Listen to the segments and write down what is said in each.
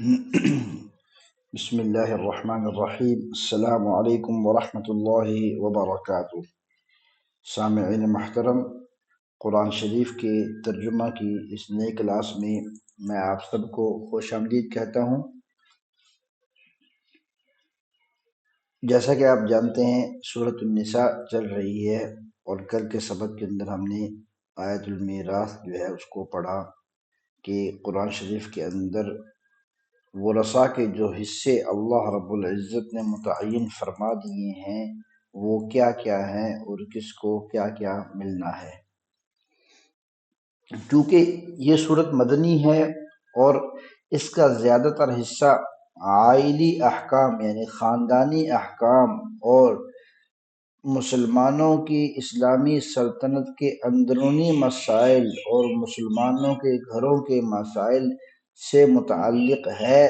بسم اللہ الرحمن الرحیم۔ السلام علیکم ورحمۃ اللہ وبرکاتہ۔ سامعین محترم، قرآن شریف کے ترجمہ کی اس نئے کلاس میں آپ سب کو خوش آمدید کہتا ہوں۔ جیسا کہ آپ جانتے ہیں سورۃ النساء چل رہی ہے اور کل کے سبق کے اندر ہم نے آیت المیراث جو ہے اس کو پڑھا کہ قرآن شریف کے اندر ورثاء کے جو حصے اللہ رب العزت نے متعین فرما دیے ہیں وہ کیا کیا ہیں اور کس کو کیا کیا ملنا ہے۔ چونکہ یہ صورت مدنی ہے اور اس کا زیادہ تر حصہ عائلی احکام یعنی خاندانی احکام اور مسلمانوں کی اسلامی سلطنت کے اندرونی مسائل اور مسلمانوں کے گھروں کے مسائل سے متعلق ہے،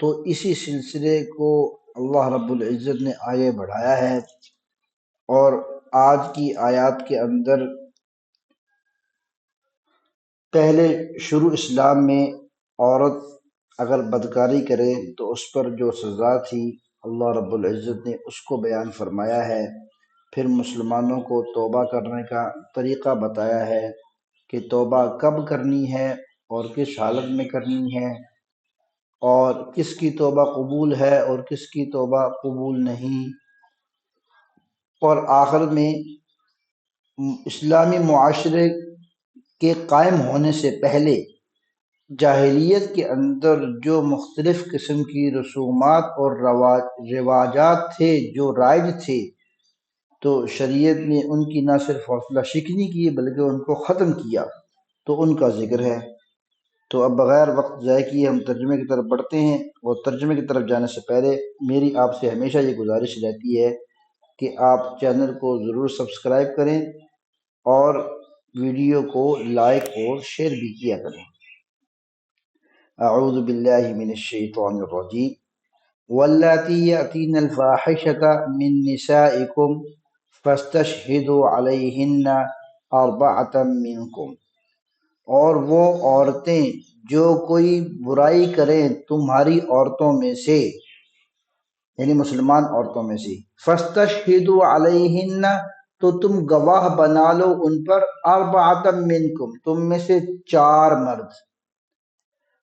تو اسی سلسلے کو اللہ رب العزت نے آگے بڑھایا ہے۔ اور آج کی آیات کے اندر پہلے شروع اسلام میں عورت اگر بدکاری کرے تو اس پر جو سزا تھی اللہ رب العزت نے اس کو بیان فرمایا ہے۔ پھر مسلمانوں کو توبہ کرنے کا طریقہ بتایا ہے کہ توبہ کب کرنی ہے اور کس حالت میں کرنی ہے، اور کس کی توبہ قبول ہے اور کس کی توبہ قبول نہیں۔ اور آخر میں اسلامی معاشرے کے قائم ہونے سے پہلے جاہلیت کے اندر جو مختلف قسم کی رسومات اور رواجات تھے جو رائج تھے، تو شریعت نے ان کی نہ صرف حوصلہ شکنی کی بلکہ ان کو ختم کیا، تو ان کا ذکر ہے۔ تو اب بغیر وقت ضائع کیے ہم ترجمے کی طرف بڑھتے ہیں، اور ترجمے کی طرف جانے سے پہلے میری آپ سے ہمیشہ یہ گزارش رہتی ہے کہ آپ چینل کو ضرور سبسکرائب کریں اور ویڈیو کو لائک اور شیئر بھی کیا کریں۔ اعوذ باللہ من الشیطان الرجیم۔ واللاتی یأتین الفاحشۃ من نسائکم فاستشہدوا علیہن اربعۃ منکم، اور وہ عورتیں جو کوئی برائی کریں تمہاری عورتوں میں سے، یعنی مسلمان عورتوں میں سے، فاستشہدوا علیہن، تو تم گواہ بنا لو ان پر، اربعۃ منکم، تم میں سے 4 مرد۔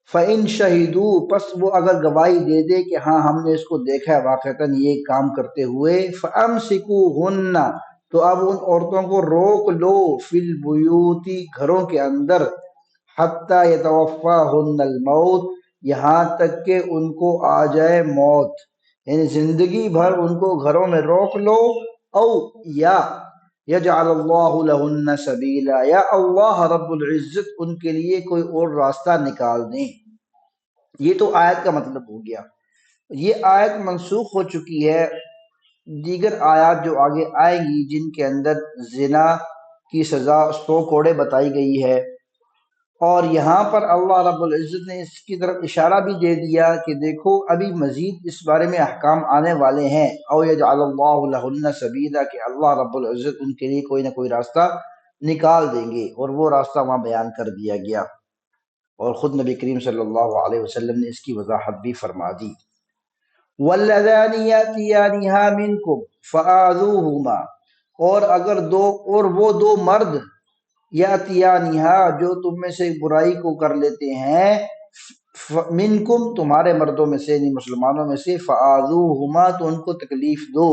فَإِن شَهِدُوا، پس وہ اگر گواہی دے دے کہ ہاں ہم نے اس کو دیکھا ہے واقعتاً یہ کام کرتے ہوئے، فَأَمْسِكُوهُنَّ، تو اب ان عورتوں کو روک لو، فِي الْبُيُوتِ، گھروں کے اندر، حَتَّى يَتَوَفَّاهُنَّ الْمَوْتُ، یہاں تک کہ ان کو آ جائے موت، یعنی زندگی بھر ان کو گھروں میں روک لو، او یا یجعل اللہ لہن سبیلا، یا اللہ رب العزت ان کے لیے کوئی اور راستہ نکال دیں۔ یہ تو آیت کا مطلب ہو گیا۔ یہ آیت منسوخ ہو چکی ہے دیگر آیات جو آگے آئیں گی جن کے اندر زنا کی سزا 100 کوڑے بتائی گئی ہے، اور یہاں پر اللہ رب العزت نے اس کی طرف اشارہ بھی دے دیا کہ دیکھو ابھی مزید اس بارے میں احکام آنے والے ہیں، او یجعل اللہ لہن سبیلا، کہ اللہ رب العزت ان کے لیے کوئی نہ کوئی راستہ نکال دیں گے، اور وہ راستہ وہاں بیان کر دیا گیا، اور خود نبی کریم صلی اللہ علیہ وسلم نے اس کی وضاحت بھی فرما دی۔ واللذان یاتیانها منکم فآذوہما، اور وہ 2 مرد یاتیانہا جو تم میں سے برائی کو کر لیتے ہیں، منکم تمہارے مردوں میں سے یعنی مسلمانوں میں سے، فآذوہما تو ان کو تکلیف دو۔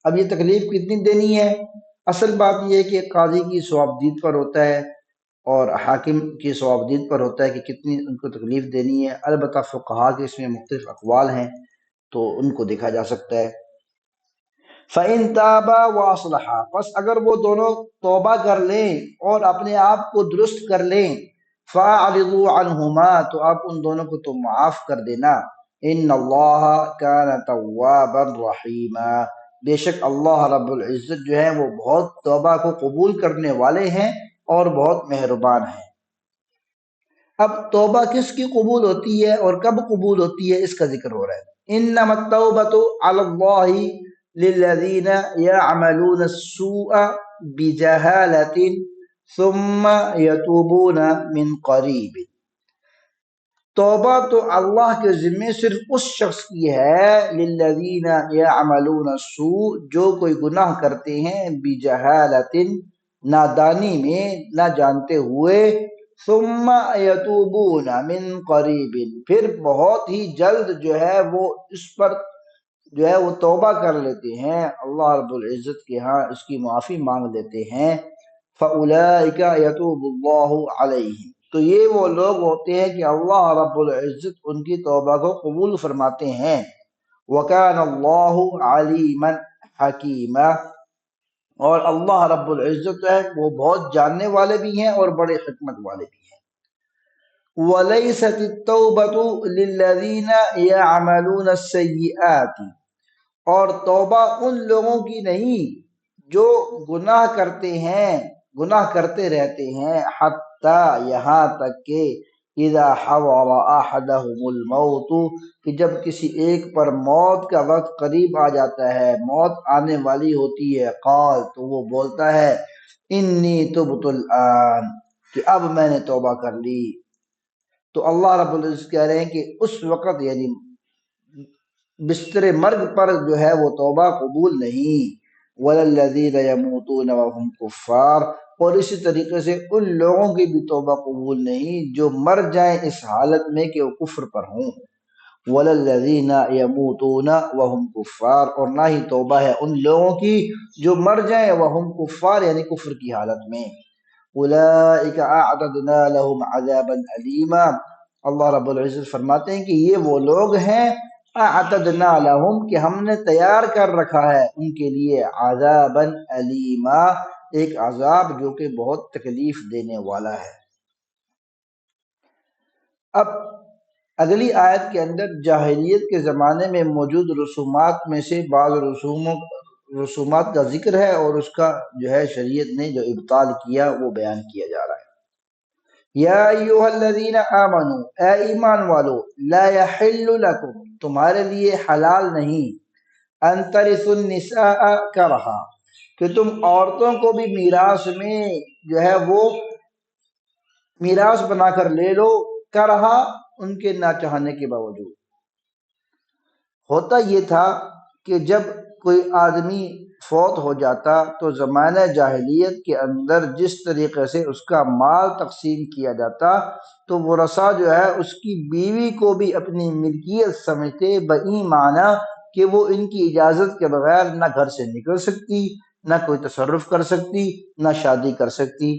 اب یہ تکلیف کتنی دینی ہے؟ اصل بات یہ ہے کہ قاضی کی ثوابدید پر ہوتا ہے اور حاکم کی ثوابدید پر ہوتا ہے کہ کتنی ان کو تکلیف دینی ہے۔ البتہ فقہا کے اس میں مختلف اقوال ہیں تو ان کو دیکھا جا سکتا ہے۔ فَإِن تَابَا وَأَصْلَحَا، پس اگر وہ دونوں توبہ کر لیں اور اپنے آپ کو درست کر لیں، فَأَعْرِضُوا عَنْهُمَا، تو آپ ان دونوں کو تو معاف کر دینا۔ إِنَّ اللَّهَ كَانَ تَوَّابًا رَحِيمًا، بے شک اللہ رب العزت جو ہے وہ بہت توبہ کو قبول کرنے والے ہیں اور بہت مہربان ہیں۔ اب توبہ کس کی قبول ہوتی ہے اور کب قبول ہوتی ہے اس کا ذکر ہو رہا ہے۔ انما التوبۃ علی اللہ للذین یعملون السوء بجہالۃ ثم یتوبون من قریب، توبہ تو اللہ کے ذمے صرف اس شخص کی ہے، للذین یعملون السوء، جو کوئی گناہ کرتے ہیں، بجہالۃ، نادانی میں، نہ جانتے ہوئے، ثم یتوبون من قریب، پھر بہت ہی جلد جو ہے وہ اس پر جو ہے وہ توبہ کر لیتے ہیں، اللہ رب العزت کے ہاں اس کی معافی مانگ لیتے ہیں، فَأُولَئِكَ يَتُوبُ اللَّهُ عَلَيْهِمْ، تو یہ وہ لوگ ہوتے ہیں کہ اللہ رب العزت ان کی توبہ کو قبول فرماتے ہیں، وَكَانَ اللَّهُ عَلِيمًا حَكِيمًا، اور اللہ رب العزت ہے وہ بہت جاننے والے بھی ہیں اور بڑے حکمت والے بھی ہیں۔ وَلَيْسَتِ التَّوْبَةُ لِلَّذِينَ يَعْمَلُونَ السَّيِّئَاتِ، اور توبہ ان لوگوں کی نہیں جو گناہ کرتے ہیں، گناہ کرتے رہتے ہیں، حتیٰ یہاں تک کہ اذا حضر احدهم الموت، کہ جب کسی ایک پر موت کا وقت قریب آ جاتا ہے، موت آنے والی ہوتی ہے، قال، تو وہ بولتا ہے، انی تبت الآن، کہ اب میں نے توبہ کر لی۔ تو اللہ رب العزت کہہ رہے ہیں کہ اس وقت، یعنی بستر مرگ پر جو ہے وہ توبہ قبول نہیں، وَلَلَّذِينَ يَمُوتُونَ وَهُمْ كُفَّارٌ، اور اسی طریقے سے ان لوگوں کی بھی توبہ قبول نہیں جو مر جائیں اس حالت میں کہ وہ کفر پر ہوں، وَلَلَّذِينَ يَمُوتُونَ وَهُمْ كُفَّارٌ، اور نہ ہی توبہ ہے ان لوگوں کی جو مر جائیں وَهُمْ كُفَّارٌ، یعنی کفر کی حالت میں، أُولَئِكَ أَعْتَدْنَا لَهُمْ عَذَابًا أَلِيمًا، اللہ رب العزت فرماتے ہیں کہ یہ وہ لوگ ہیں، اعتدنا لہم، کہ ہم نے تیار کر رکھا ہے ان کے لیے، عذابا علیما، ایک عذاب جو کہ بہت تکلیف دینے والا ہے۔ اب اگلی آیت کے اندر جاہلیت کے زمانے میں موجود رسومات میں سے بعض رسومات کا ذکر ہے، اور اس کا جو ہے شریعت نے جو ابطال کیا وہ بیان کیا جا رہا ہے۔ یا ایھا الذین آمنوا، اے ایمان والو، لا یحل لکم، تمہارے لیے حلال نہیں، ان ترثوا النساء کرہا، کہ تم عورتوں کو بھی میراث میں جو ہے وہ میراث بنا کر لے لو، کرہا، ان کے نہ چاہنے کے باوجود۔ ہوتا یہ تھا کہ جب کوئی آدمی فوت ہو جاتا تو زمانہ جاہلیت کے اندر جس طریقے سے اس کا مال تقسیم کیا جاتا تو ورثہ جو ہے اس کی بیوی کو بھی اپنی ملکیت سمجھتے، بئی معنی کہ وہ ان کی اجازت کے بغیر نہ گھر سے نکل سکتی، نہ کوئی تصرف کر سکتی، نہ شادی کر سکتی،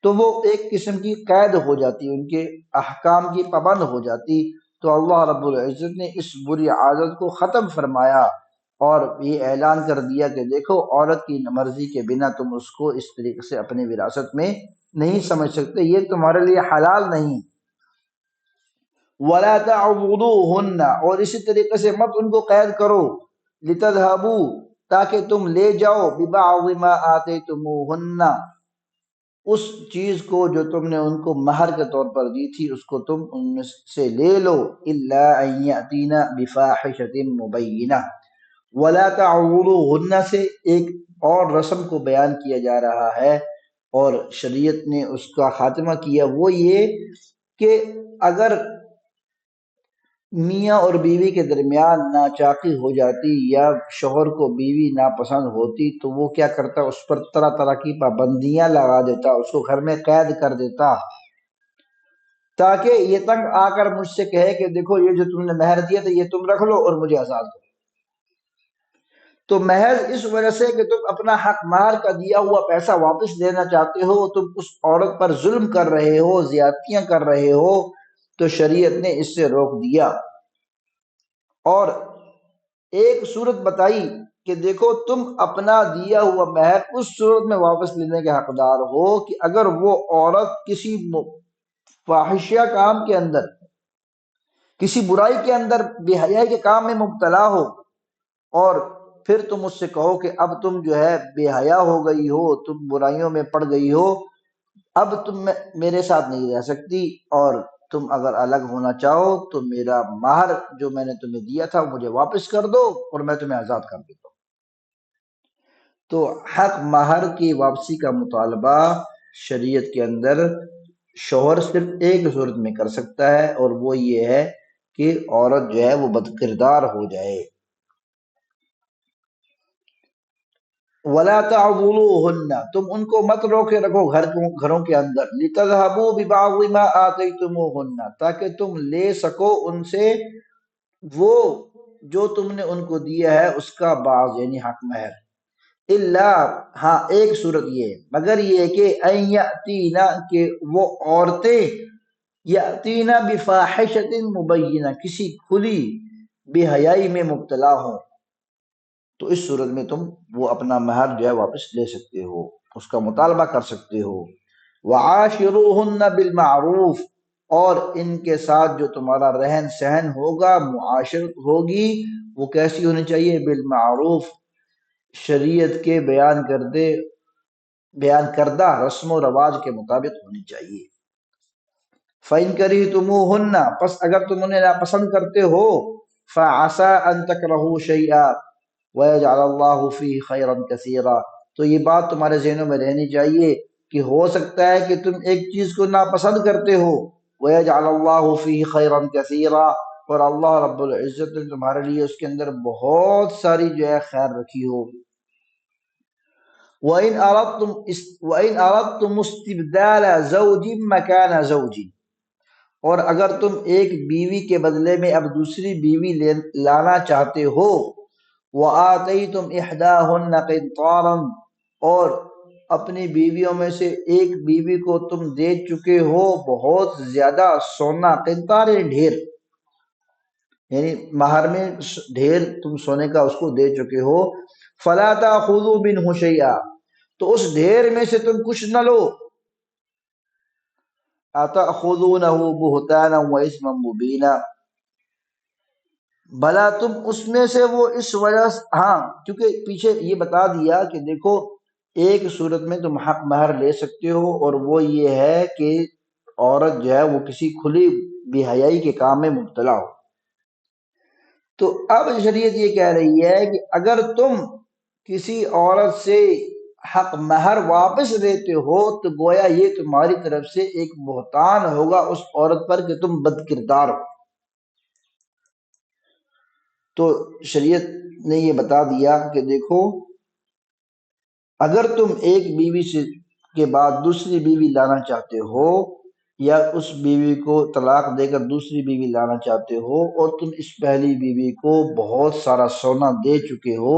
تو وہ ایک قسم کی قید ہو جاتی، ان کے احکام کی پابند ہو جاتی۔ تو اللہ رب العزت نے اس بری عادت کو ختم فرمایا اور یہ اعلان کر دیا کہ دیکھو، عورت کی مرضی کے بنا تم اس کو اس طریقے سے اپنی وراثت میں نہیں سمجھ سکتے، یہ تمہارے لیے حلال نہیں۔ وَلَا تَعْضُلُوهُنَّ، اور اسی طریقے سے مت ان کو قید کرو، لِتَذْهَبُوا، تاکہ تم لے جاؤ، بِبَعْضِ مَا آتَيْتُمُوهُنَّ، اس چیز کو جو تم نے ان کو مہر کے طور پر دی تھی اس کو تم ان میں سے لے لو، إِلَّا أَن يَأْتِينَ بِفَاحِشَةٍ مُبَيِّنَةٍ، وَلَا تَعْضُلُوهُنَّ سے ایک اور رسم کو بیان کیا جا رہا ہے اور شریعت نے اس کا خاتمہ کیا، وہ یہ کہ اگر میاں اور بیوی کے درمیان ناچاقی ہو جاتی یا شوہر کو بیوی ناپسند ہوتی تو وہ کیا کرتا، اس پر طرح طرح کی پابندیاں لگا دیتا، اس کو گھر میں قید کر دیتا، تاکہ یہ تنگ آ کر مجھ سے کہے کہ دیکھو یہ جو تم نے مہر دیا تھا یہ تم رکھ لو اور مجھے آزاد کرو۔ تو محض اس وجہ سے کہ تم اپنا حق مہر کا دیا ہوا پیسہ واپس لینا چاہتے ہو، تم اس عورت پر ظلم کر رہے ہو، زیادتیاں کر رہے ہو، تو شریعت نے اس سے روک دیا۔ اور ایک صورت بتائی کہ دیکھو تم اپنا دیا ہوا مہر اس صورت میں واپس لینے کے حقدار ہو کہ اگر وہ عورت کسی فاحشہ کام کے اندر، کسی برائی کے اندر، بے حیائی کے کام میں مبتلا ہو، اور پھر تم اس سے کہو کہ اب تم جو ہے بے حیا ہو گئی ہو، تم برائیوں میں پڑ گئی ہو، اب تم میرے ساتھ نہیں رہ سکتی، اور تم اگر الگ ہونا چاہو تو میرا مہر جو میں نے تمہیں دیا تھا مجھے واپس کر دو اور میں تمہیں آزاد کر دیتا ہوں۔ تو حق مہر کی واپسی کا مطالبہ شریعت کے اندر شوہر صرف ایک صورت میں کر سکتا ہے، اور وہ یہ ہے کہ عورت جو ہے وہ بد کردار ہو جائے۔ وَلَا تَعْضُلُوهُنَّ، تم ان کو مت روکے رکھو گھروں کے اندر، لِتَذْهَبُوا بِبَعْضِ مَا آتَيْتُمُوهُنَّ، تاکہ تم لے سکو ان سے وہ جو تم نے ان کو دیا ہے اس کا بعض، یعنی حق مہر۔ اللہ، ہاں ایک صورت یہ ہے، مگر یہ کہ ان یاتینا، کہ وہ عورتیں یاتینا بفاحشۃ مبینہ، کسی کھلی بے حیائی میں مبتلا ہوں، تو اس صورت میں تم وہ اپنا مہر جو ہے واپس لے سکتے ہو، اس کا مطالبہ کر سکتے ہو۔ وعاشروہن بالمعروف، اور ان کے ساتھ جو تمہارا رہن سہن ہوگا، معاشرت ہوگی، وہ کیسی ہونی چاہیے؟ بالمعروف، شریعت کے بیان کردہ رسم و رواج کے مطابق ہونی چاہیے۔ فَإِن كَرِهْتُمُوهُنَّ، پس اگر تم انہیں ناپسند کرتے ہو، فَعَسَىٰ أَن تَكْرَهُوا شَيْئًا وَيَجْعَلَ اللَّهُ فِيهِ خَيْرًا كَثِيرًا، تو یہ بات تمہارے ذہنوں میں رہنی چاہیے کہ ہو سکتا ہے کہ تم ایک چیز کو ناپسند کرتے ہو، وَيَجْعَلَ اللَّهُ فِيهِ خَيْرًا كَثِيرًا، اور اللہ رب العزت نے تمہارے لیے اس کے اندر بہت ساری جو ہے خیر رکھی ہو۔ وَإِنْ أَرَدْتُمُ اسْتِبْدَالَ زَوْجٍ مَّكَانَ زَوْجٍ، اور اگر تم ایک بیوی کے بدلے میں اب دوسری بیوی لانا چاہتے ہو، وَآتَيْتُمْ إِحْدَاهُنَّ قِنْطَارًا، اور اپنی بیویوں میں سے ایک بیوی کو تم دے چکے ہو بہت زیادہ سونا، قنطار ڈھیر، یعنی مہر میں ڈھیر تم سونے کا اس کو دے چکے ہو، فَلَا تَأْخُذُوا مِنْهُ شَيْئًا، تو اس ڈھیر میں سے تم کچھ نہ لو۔ أَتَأْخُذُونَهُ بُهْتَانًا وَإِثْمًا مُبِينًا، بھلا تم اس میں سے وہ اس وجہ سے، ہاں کیونکہ پیچھے یہ بتا دیا کہ دیکھو ایک صورت میں تم حق مہر لے سکتے ہو، اور وہ یہ ہے کہ عورت جو ہے وہ کسی کھلی بے حیائی کے کام میں مبتلا ہو۔ تو اب شریعت یہ کہہ رہی ہے کہ اگر تم کسی عورت سے حق مہر واپس لیتے ہو تو گویا یہ تمہاری طرف سے ایک بہتان ہوگا اس عورت پر کہ تم بد کردار ہو۔ تو شریعت نے یہ بتا دیا کہ دیکھو اگر تم ایک بیوی کے بعد دوسری بیوی لانا چاہتے ہو، یا اس بیوی کو طلاق دے کر دوسری بیوی لانا چاہتے ہو، اور تم اس پہلی بیوی کو بہت سارا سونا دے چکے ہو،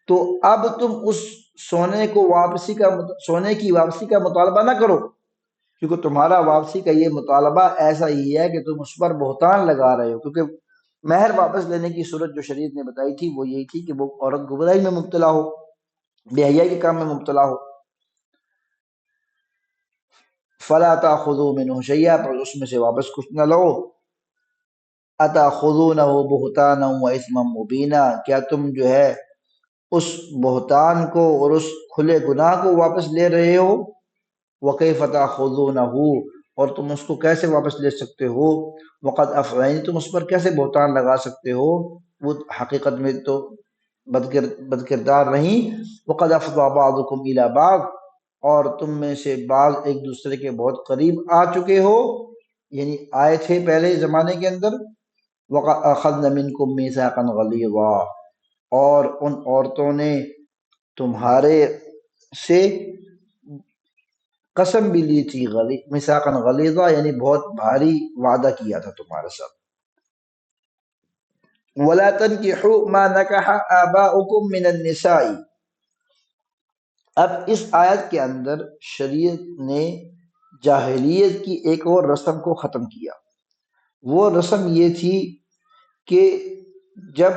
تو اب تم اس سونے کی واپسی کا مطالبہ نہ کرو، کیونکہ تمہارا واپسی کا یہ مطالبہ ایسا ہی ہے کہ تم اس پر بہتان لگا رہے ہو، کیونکہ مہر واپس لینے کی صورت جو شریعت نے بتائی تھی وہ یہی تھی کہ وہ عورت گمراہی میں مبتلا ہو، بے حیائی کے کام میں مبتلا ہو۔ فَلَا تَأْخُذُوا مِنْهُ شَيْئًا، پر اس میں سے واپس کچھ نہ لو۔ أَتَأْخُذُونَهُ بُهْتَانًا وَإِثْمًا مُبِينًا، کیا تم جو ہے اس بہتان کو اور اس کھلے گناہ کو واپس لے رہے ہو؟ وَكَيْفَ تَأْخُذُونَهُ، اور تم اس کو کیسے واپس لے سکتے ہو؟ وَقَدْ أَفْضَيْتُمْ، تم اس پر کیسے بہتان لگا سکتے ہو؟ وہ حقیقت میں تو بد کردار نہیں۔ وَقَدْ أَفْضَىٰ بَعْضُكُمْ إِلَىٰ بَعْضٍ، اور تم میں سے بعض ایک دوسرے کے بہت قریب آ چکے ہو، یعنی آئے تھے پہلے زمانے کے اندر۔ وَأَخَذْنَ مِنْكُمْ مِيثَاقًا غَلِيظًا، اور ان عورتوں نے تمہارے سے قسم بھی لی تھی، میثاقاً غلیظا، یعنی بہت بھاری وعدہ کیا تھا تمہارے ساتھ۔ وَلَا تَنْكِحُوا مَا نَكَحَ آبَاؤُكُم مِّنَ النِّسَاءِ، اب اس آیت کے اندر شریعت نے جاہلیت کی ایک اور رسم کو ختم کیا۔ وہ رسم یہ تھی کہ جب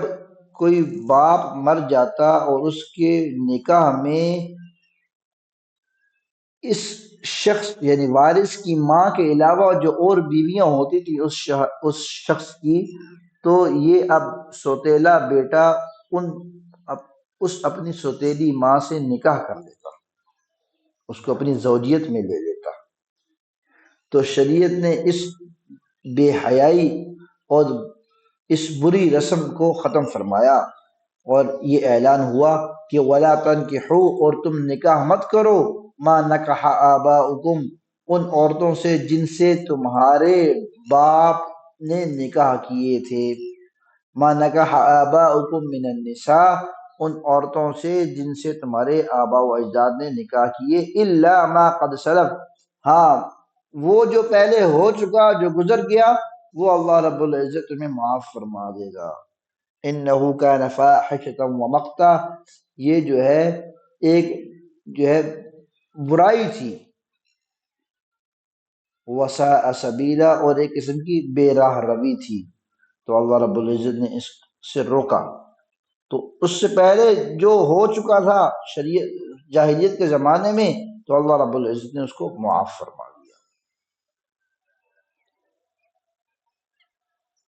کوئی باپ مر جاتا اور اس کے نکاح میں اس شخص یعنی وارث کی ماں کے علاوہ جو اور بیویاں ہوتی تھی اس شخص کی، تو یہ اب سوتیلا بیٹا اس اپنی سوتیلی ماں سے نکاح کر لیتا، اس کو اپنی زوجیت میں لے لیتا۔ تو شریعت نے اس بے حیائی اور اس بری رسم کو ختم فرمایا، اور یہ اعلان ہوا کہ وَلَا تَنْكِحُوا، اور تم نکاح مت کرو، مَا نَكَحَ آبَاؤُكُم، ان عورتوں سے جن سے تمہارے باپ نے نکاح کیے تھے، ما نکح آباؤکم من النساء، ان عورتوں سے جن سے تمہارے آبا و اجداد نے نکاح کیے، الا ما قد سلف، ہاں وہ جو پہلے ہو چکا، جو گزر گیا، وہ اللہ رب العزت تمہیں معاف فرما دے گا۔ انہ کان فاحشۃ ومقتا، یہ جو ہے ایک جو ہے برائی تھی، وساء سبیلا، اور ایک قسم کی بے راہ روی تھی، تو اللہ رب العزت نے اس سے روکا۔ تو اس سے پہلے جو ہو چکا تھا شریعت جاہلیت کے زمانے میں، تو اللہ رب العزت نے اس کو معاف فرما دیا۔